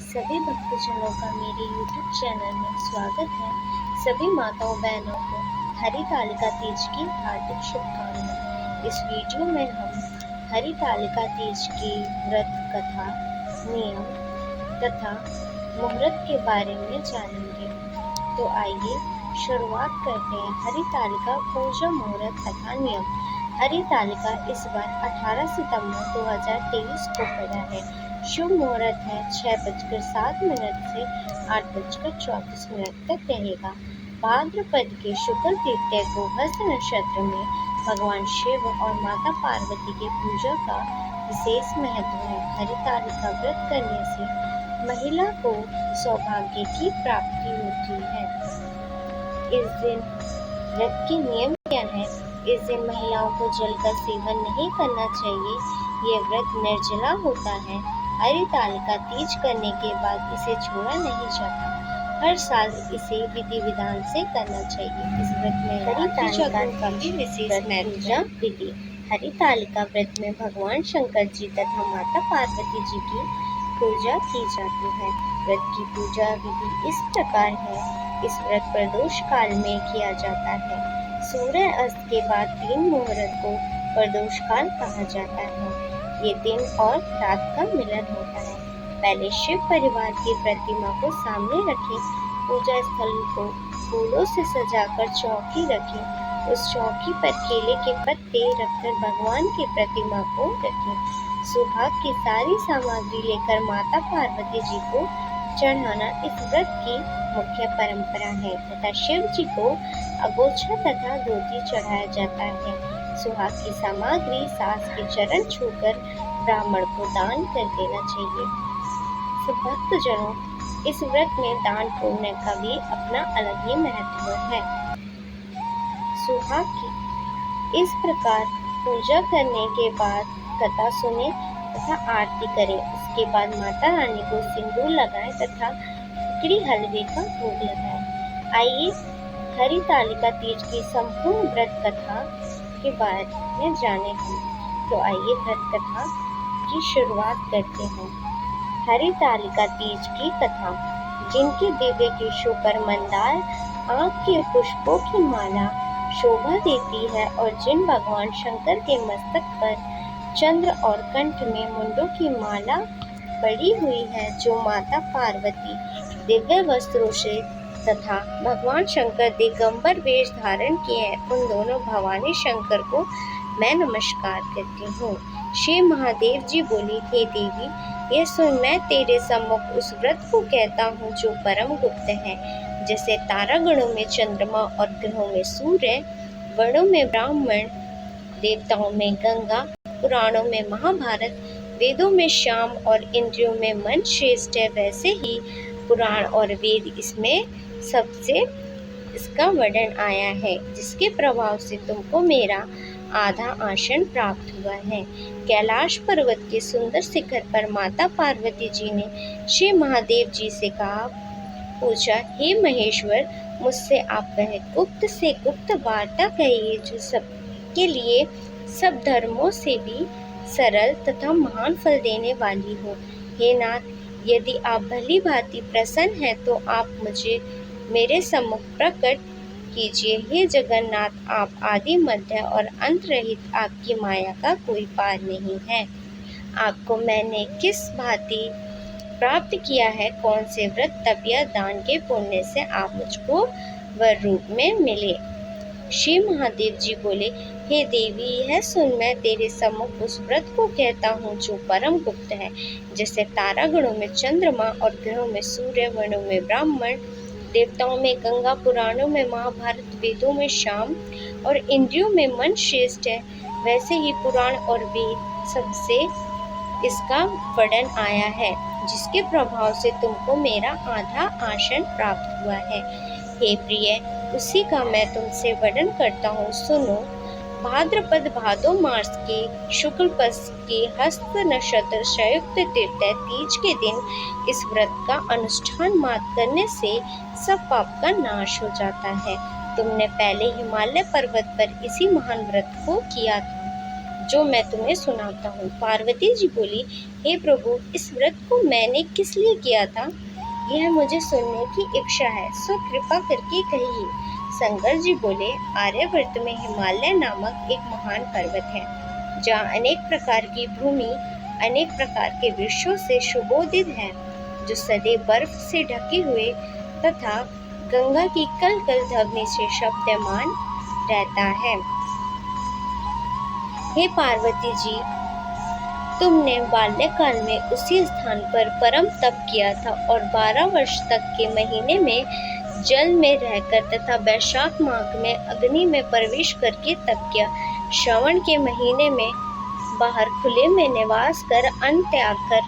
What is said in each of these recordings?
सभी भक्तजनों का मेरे YouTube चैनल में स्वागत है। सभी माताओं बहनों को हरितालिका तीज की हार्दिक शुभकामनाएं। इस वीडियो में हम हरितालिका तीज की व्रत कथा, नियम तथा मुहूर्त के बारे में जानेंगे। तो आइए शुरुआत करते हैं। हरितालिका पूजा मुहूर्त तथा नियम। हरितालिका इस बार 18 सितंबर 2023 को पड़ा है। शुभ मुहूर्त है 6:07 से 8:34 तक रहेगा। भाद्रपद के शुक्ल तृतीया को हस्त नक्षत्र में भगवान शिव और माता पार्वती की पूजा का विशेष महत्व है। हरितालिका व्रत करने से महिला को सौभाग्य की प्राप्ति होती है। इस दिन व्रत के नियम क्या है? इस दिन महिलाओं को जल का सेवन नहीं करना चाहिए। ये व्रत निर्जला होता है। हरितालिका तीज करने के बाद इसे छोड़ा नहीं जाता। हर साल इसे विधि विधान से करना चाहिए। इस व्रत में हरितालिका का भी विशेष पूजा विधि। हरितालिका व्रत में भगवान शंकर जी तथा माता पार्वती जी की पूजा की जाती है। व्रत की पूजा विधि इस प्रकार है। इस व्रत प्रदोष काल में किया जाता है। सूर्य अस्त के बाद 3 मुहूर्त को प्रदोष काल कहा जाता है। ये दिन और रात का मिलन होता है। पहले शिव परिवार की प्रतिमा को सामने रखें। पूजा स्थल को फूलों से सजाकर चौकी रखें। उस चौकी पर केले के पत्ते रखकर भगवान की प्रतिमा को रखें। सुहाग की सारी सामग्री लेकर माता पार्वती जी को चढ़ाना इस व्रत की मुख्य परंपरा है तथा शिव जी को अगोछा तथा धोती चढ़ाया जाता है। सुहाग की सामग्री सास के चरण छूकर ब्राह्मण को दान कर देना चाहिए। भक्तजनों, इस व्रत में दान पुण्य का भी अपना अलग ही महत्व है। सुहाग की इस प्रकार पूजा करने के बाद कथा सुने तथा आरती करें। इसके बाद माता रानी को सिंदूर लगाएं तथा खिचड़ी हलवे का भोग लगाएं। आइए हरितालिका तीज की संपूर्ण व्रत कथा के बारे में जाने हम। तो आइए व्रत कथा की शुरुआत करते हैं। हरितालिका तीज की कथा। जिनके दिव्य केशों पर मंदार आँख के पुष्पों की माला शोभा देती है और जिन भगवान शंकर के मस्तक पर चंद्र और कंठ में मुंडों की माला पड़ी हुई है, जो माता पार्वती दिव्य वस्त्रों से तथा भगवान शंकर दिगंबर वेश धारण किए हैं, उन दोनों भवानी शंकर को मैं नमस्कार करती हूँ। श्री महादेव जी बोली, हे देवी, यह सुन मैं तेरे सम्मुख उस व्रत को कहता हूँ जो परम गुप्त है। जैसे तारागणों में चंद्रमा और ग्रहों में सूर्य, वर्णों में ब्राह्मण, देवताओं में गंगा, पुराणों में महाभारत, वेदों में शाम और इंद्रियों में मन श्रेष्ठ है, वैसे ही पुराण और वेद इसमें सबसे इसका वर्णन आया है, जिसके प्रभाव से तुमको मेरा आधा आसन प्राप्त हुआ है। कैलाश पर्वत के सुंदर शिखर पर माता पार्वती जी ने श्री महादेव जी से कहा, पूछा, हे महेश्वर, मुझसे आप वह गुप्त से गुप्त वार्ता कहिए जो सबके लिए सब धर्मों से भी सरल तथा महान फल देने वाली हो। हे नाथ, यदि आप भली भांति प्रसन्न हैं तो आप मुझे मेरे सम्मुख प्रकट कीजिए। हे जगन्नाथ, आप आदि मध्य और अंत रहित, आपकी माया का कोई पार नहीं है। आपको मैंने किस भांति प्राप्त किया है? कौन से व्रत तप या दान के पुण्य से आप मुझको वर रूप में मिले? श्री महादेव जी बोले, हे देवी, यह सुन मैं तेरे सम्मुख उस व्रत को कहता हूँ जो परम गुप्त है। जैसे तारागणों में चंद्रमा और ग्रहों में सूर्य, वर्णों में ब्राह्मण, देवताओं में गंगा, पुराणों में महाभारत, वेदों में शाम और इंद्रियों में मन श्रेष्ठ है, वैसे ही पुराण और वेद सबसे इसका वर्णन आया है, जिसके प्रभाव से तुमको मेरा आधा आसन प्राप्त हुआ है। हे प्रिय, उसी का मैं तुमसे वर्णन करता हूँ, सुनो। भाद्रपद भादो मास के शुक्ल पक्ष के हस्त नक्षत्र संयुक्त तृतीया तीज के दिन इस व्रत का अनुष्ठान मात्र करने से सब पाप का नाश हो जाता है। तुमने पहले हिमालय पर्वत पर इसी महान व्रत को किया था। जो मैं तुम्हें सुनाता हूँ। पार्वती जी बोली, हे प्रभु, इस व्रत को मैंने किस लिए किया था, यह मुझे सुनने की इच्छा है, सो कृपा करके कहिए। शंकर जी बोले, आर्यावर्त में हिमालय नामक एक महान पर्वत है, जहाँ अनेक प्रकार की भूमि अनेक प्रकार के वृक्षों से सुशोभित है, जो सदैव बर्फ से ढके हुए तथा गंगा की कल कल ध्वनि से शब्दमान रहता है। हे पार्वती जी, तुमने बाल्यकाल में उसी स्थान पर परम तप किया था और 12 वर्ष तक के महीने में जल में रहकर तथा वैशाख माह में अग्नि में प्रवेश करके तप किया। श्रावण के महीने में बाहर खुले में निवास कर अन्न त्याग कर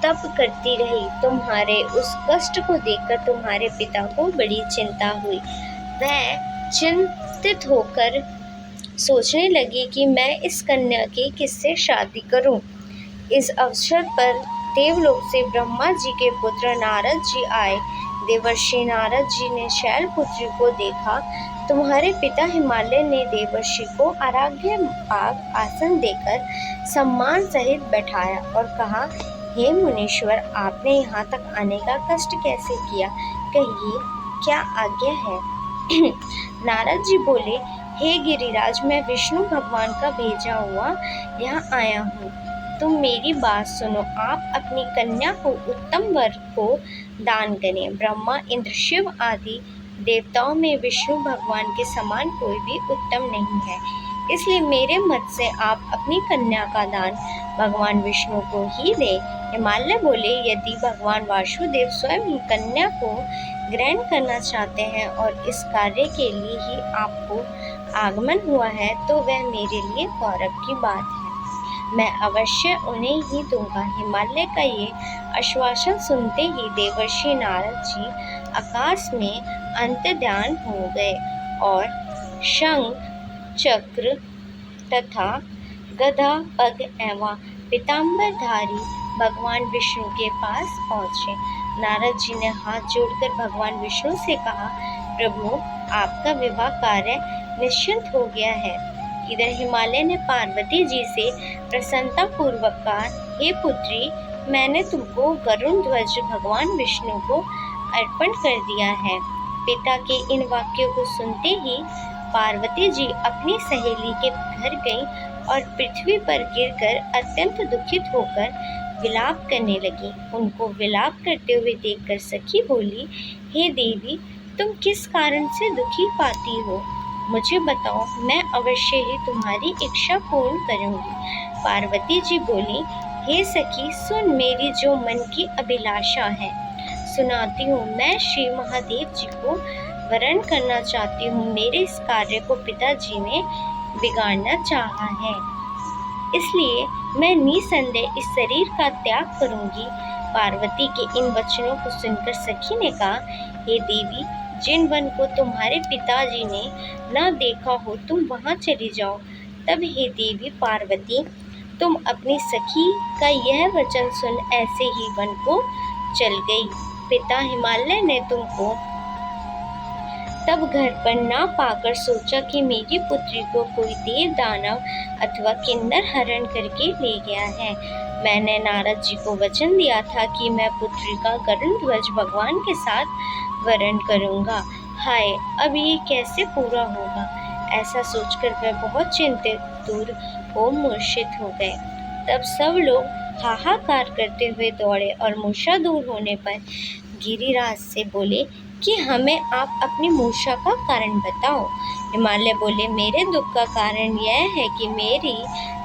तप करती रही। तुम्हारे उस कष्ट को देखकर तुम्हारे पिता को बड़ी चिंता हुई। वह चिंतित होकर सोचने लगी कि मैं इस कन्या की किससे शादी करूं। इस अवसर पर देवलोक से ब्रह्मा जी के पुत्र नारद जी आए। देवर्षि नारद जी ने शैलपुत्री को देखा। तुम्हारे पिता हिमालय ने देवर्षि को आराध्य पाग आसन देकर सम्मान सहित बैठाया और कहा, हे मुनीश्वर, आपने यहाँ तक आने का कष्ट कैसे किया, कहिए क्या आज्ञा है। नारद जी बोले, हे गिरिराज, मैं विष्णु भगवान का भेजा हुआ यहाँ आया हूँ। तुम मेरी बात सुनो। आप अपनी कन्या को उत्तम वर को दान करें। ब्रह्मा, इंद्र, शिव आदि देवताओं में विष्णु भगवान के समान कोई भी उत्तम नहीं है, इसलिए मेरे मत से आप अपनी कन्या का दान भगवान विष्णु को ही दें। हिमालय बोले, यदि भगवान वासुदेव स्वयं ही कन्या को ग्रहण करना चाहते हैं और इस कार्य के लिए ही आपको आगमन हुआ है, तो वह मेरे लिए गौरव की बात है। मैं अवश्य उन्हें ही दूंगा। हिमालय का ये आश्वासन सुनते ही देवर्षि नारद जी आकाश में अंतर्ध्यान हो गए और शंख, चक्र तथा गदा पग एवं पीताम्बरधारी भगवान विष्णु के पास पहुँचे। नारद जी ने हाथ जोड़कर भगवान विष्णु से कहा, प्रभु, आपका विवाह कार्य निश्चित हो गया है। इधर हिमालय ने पार्वती जी से प्रसन्नता पूर्वक कहा, हे पुत्री, मैंने तुमको गरुड़ ध्वज भगवान विष्णु को अर्पण कर दिया है। पिता के इन वाक्यों को सुनते ही पार्वती जी अपनी सहेली के घर गईं और पृथ्वी पर गिरकर अत्यंत दुखित होकर विलाप करने लगी। उनको विलाप करते हुए देखकर सखी बोली, हे देवी, तुम किस कारण से दुखी पाती हो, मुझे बताओ, मैं अवश्य ही तुम्हारी इच्छा पूर्ण करूंगी। पार्वती जी बोली, हे सखी, सुन, मेरी जो मन की अभिलाषा है सुनाती हूँ। मैं श्री महादेव जी को वरण करना चाहती हूँ। मेरे इस कार्य को पिताजी ने बिगाड़ना चाहा है, इसलिए मैं निसंदेह इस शरीर का त्याग करूंगी। पार्वती के इन वचनों को सुनकर सखी ने कहा, हे देवी, जिन वन को तुम्हारे पिताजी ने न देखा हो, तुम वहां चली जाओ। तब हे देवी पार्वती, तुम अपनी सखी का यह वचन सुन ऐसे ही वन को चल गई। पिता हिमालय ने तुमको तब घर पर ना पाकर सोचा कि मेरी पुत्री को कोई देव दानव अथवा किन्नर हरण करके ले गया है। मैंने नारद जी को वचन दिया था कि मैं पुत्री का गरुड़ ध्वज भगवान के साथ वरण करूंगा। हाय, अब ये कैसे पूरा होगा? ऐसा सोचकर वे बहुत चिंतित दूर हो मूर्छित हो गए। तब सब लोग हाहाकार करते हुए दौड़े और मूर्छा दूर होने पर गिरिराज से बोले कि हमें आप अपनी मूर्छा का कारण बताओ। हिमालय बोले, मेरे दुख का कारण यह है कि मेरी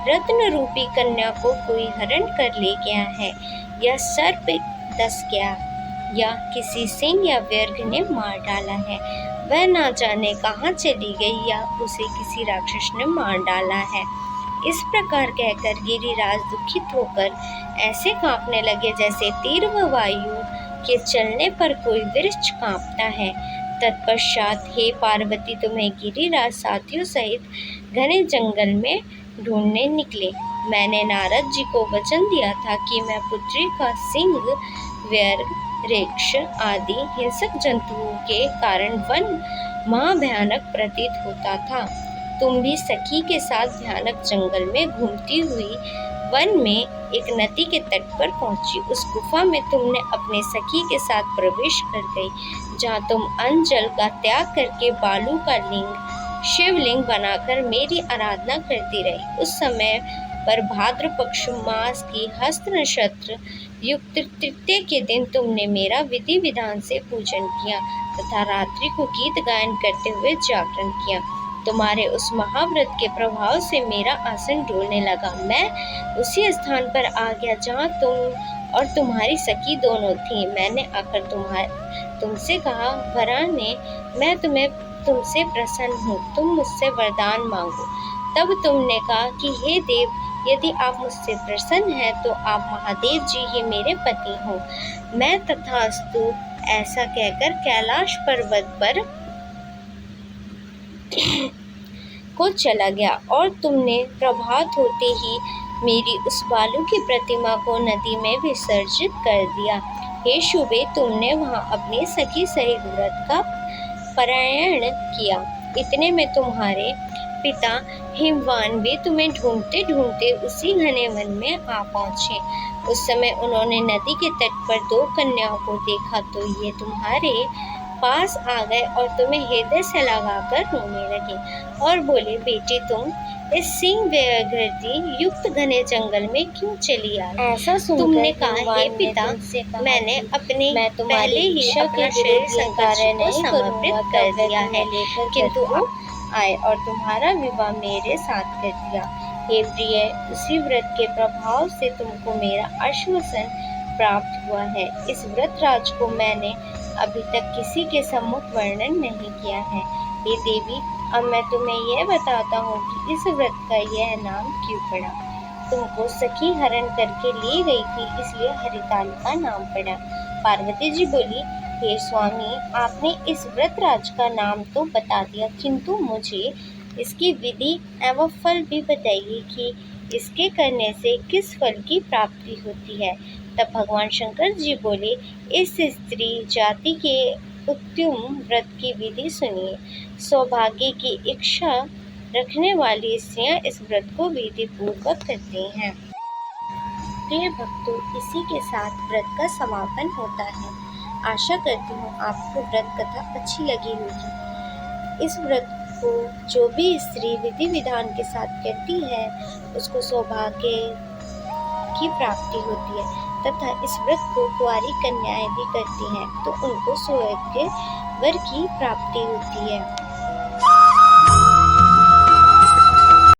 रत्न रूपी कन्या को कोई हरण कर ले गया है, या सर्प डस गया, या किसी सिंह या व्याघ्र ने मार डाला है। वह ना जाने कहाँ चली गई या उसे किसी राक्षस ने मार डाला है। इस प्रकार कहकर गिरिराज दुखित होकर ऐसे कांपने लगे जैसे तीव्र वायु के चलने पर कोई वृक्ष कांपता है। तत्पश्चात हे पार्वती, तुम्हें गिरिराज साथियों सहित घने जंगल में ढूंढने निकले। मैंने नारद जी को वचन दिया था कि मैं पुत्री का सिंह, व्याघ्र, वृक्ष आदि हिंसक जंतुओं के कारण वन महाभयानक प्रतीत होता था। तुम भी सखी के साथ भयानक जंगल में घूमती हुई वन में एक नदी के तट पर पहुंची। उस गुफा में तुमने अपने सखी के साथ प्रवेश कर गई, जहां तुम अन्न जल का त्याग करके बालू का शिवलिंग बनाकर मेरी आराधना करती रही। उस समय पर भाद्र पक्ष मास की हस्त नक्षत्र युक्त तृतीय के दिन तुमने मेरा विधि विधान से पूजन किया तथा रात्रि को गीत गायन करते हुए जागरण किया। तुम्हारे उस महाव्रत के प्रभाव से मेरा आसन डोलने लगा। मैं उसी स्थान पर आ गया जहाँ तुम और तुम्हारी सखी दोनों थी। मैंने आकर तुमसे कहा, वराने, मैं तुमसे प्रसन्न हूँ, तुम मुझसे वरदान मांगो। तब तुमने कहा कि हे देव, यदि आप मुझसे प्रसन्न हैं तो आप महादेव जी ही मेरे पति हो। मैं तथास्तु ऐसा कहकर कैलाश पर्वत पर को चला गया और तुमने प्रभात होते ही मेरी उस बालू की प्रतिमा को नदी में विसर्जित कर दिया। हे शुभे, तुमने वहां अपनी सखी सहित व्रत का पारायण किया। इतने में तुम्हारे पिता हिमवान भी तुम्हें ढूंढते ढूंढते उसी घने वन में आ पहुँचे। उस समय उन्होंने नदी के तट पर 2 कन्याओं को देखा तो ये तुम्हारे पास आ गए और तुम्हें हृदय से लगाकर रोने लगे और बोले, बेटी, तुम इस सिंह व्याघ्रति युक्त घने जंगल में क्यों चली आई? ऐसा तुमने कहा, हे पिता, मैंने पहले ही अपना शरीर शंकर को समर्पित कर दिया है, किंतु आप आए और तुम्हारा विवाह मेरे साथ कर दिया। हे प्रिय, उसी व्रत के प्रभाव से तुमको मेरा आश्वासन प्राप्त हुआ है। इस व्रत राज को मैंने अभी तक किसी के सम्मुख वर्णन नहीं किया है। हे देवी, अब मैं तुम्हें यह बताता हूँ कि इस व्रत का यह नाम क्यों पड़ा। तुमको सखी हरण करके ले गई थी, इसलिए हरितालिका नाम पड़ा। पार्वती जी बोली, हे स्वामी, आपने इस व्रत राज का नाम तो बता दिया, किंतु मुझे इसकी विधि एवं फल भी बताइए कि इसके करने से किस फल की प्राप्ति होती है। तब भगवान शंकर जी बोले, इस स्त्री जाति के उत्तम व्रत की विधि सुनिए। सौभाग्य की इच्छा रखने वाली स्त्रियां इस व्रत को विधि पूर्वक करती हैं। प्रिय भक्तों, इसी के साथ व्रत का समापन होता है। आशा करती हूँ आपको व्रत कथा अच्छी लगी होगी। इस व्रत को जो भी स्त्री विधि विधान के साथ करती है उसको सौभाग्य की प्राप्ति होती है तथा इस व्रत को कुंवारी कन्याएं भी करती हैं तो उनको सौभाग्य वर की प्राप्ति होती है।